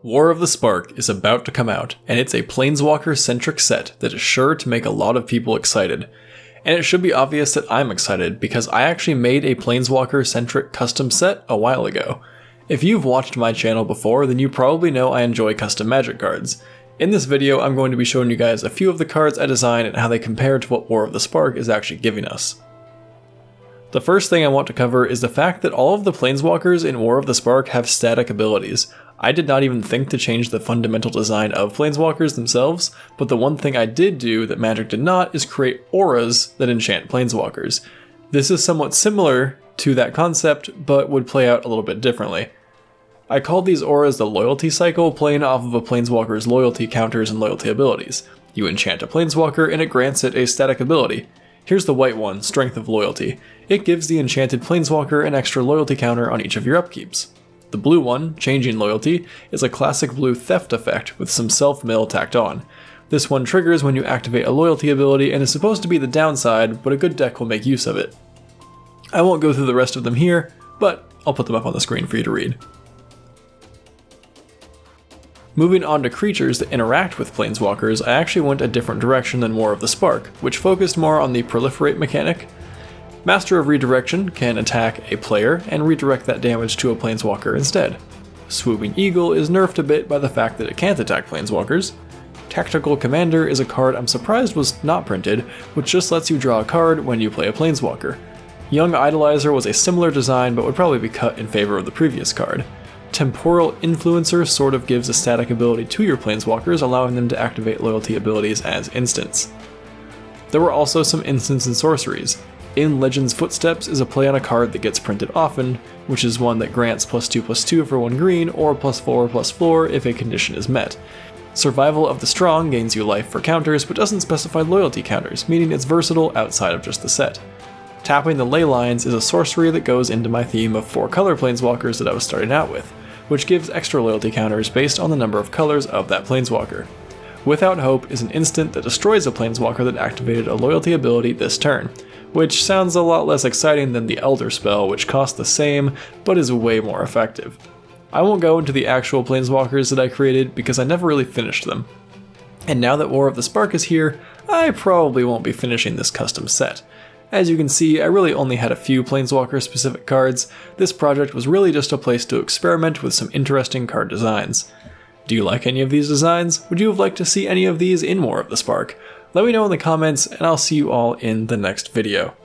War of the Spark is about to come out, and it's a Planeswalker-centric set that is sure to make a lot of people excited. And it should be obvious that I'm excited, because I actually made a Planeswalker-centric custom set a while ago. If you've watched my channel before, then you probably know I enjoy custom Magic cards. In this video, I'm going to be showing you guys a few of the cards I designed and how they compare to what War of the Spark is actually giving us. The first thing I want to cover is the fact that all of the Planeswalkers in War of the Spark have static abilities. I did not even think to change the fundamental design of Planeswalkers themselves, but the one thing I did do that Magic did not is create auras that enchant Planeswalkers. This is somewhat similar to that concept, but would play out a little bit differently. I called these auras the loyalty cycle, playing off of a Planeswalker's loyalty counters and loyalty abilities. You enchant a Planeswalker and it grants it a static ability. Here's the white one, Strength of Loyalty. It gives the enchanted Planeswalker an extra loyalty counter on each of your upkeeps. The blue one, Changing Loyalty, is a classic blue theft effect with some self-mill tacked on. This one triggers when you activate a loyalty ability and is supposed to be the downside, but a good deck will make use of it. I won't go through the rest of them here, but I'll put them up on the screen for you to read. Moving on to creatures that interact with Planeswalkers, I actually went a different direction than War of the Spark, which focused more on the proliferate mechanic. Master of Redirection can attack a player and redirect that damage to a Planeswalker instead. Swooping Eagle is nerfed a bit by the fact that it can't attack Planeswalkers. Tactical Commander is a card I'm surprised was not printed, which just lets you draw a card when you play a Planeswalker. Young Idolizer was a similar design but would probably be cut in favor of the previous card. Temporal Influencer sort of gives a static ability to your Planeswalkers, allowing them to activate loyalty abilities as instants. There were also some instants and sorceries. In Legend's Footsteps is a play on a card that gets printed often, which is one that grants +2/+2 for 1 green, or +4/+4 if a condition is met. Survival of the Strong gains you life for counters, but doesn't specify loyalty counters, meaning it's versatile outside of just the set. Tapping the Ley Lines is a sorcery that goes into my theme of 4 color Planeswalkers that I was starting out with, which gives extra loyalty counters based on the number of colors of that Planeswalker. Without Hope is an instant that destroys a Planeswalker that activated a loyalty ability this turn, which sounds a lot less exciting than the Elder spell, which costs the same, but is way more effective. I won't go into the actual Planeswalkers that I created because I never really finished them. And now that War of the Spark is here, I probably won't be finishing this custom set. As you can see, I really only had a few Planeswalker specific cards. This project was really just a place to experiment with some interesting card designs. Do you like any of these designs? Would you have liked to see any of these in War of the Spark? Let me know in the comments, and I'll see you all in the next video.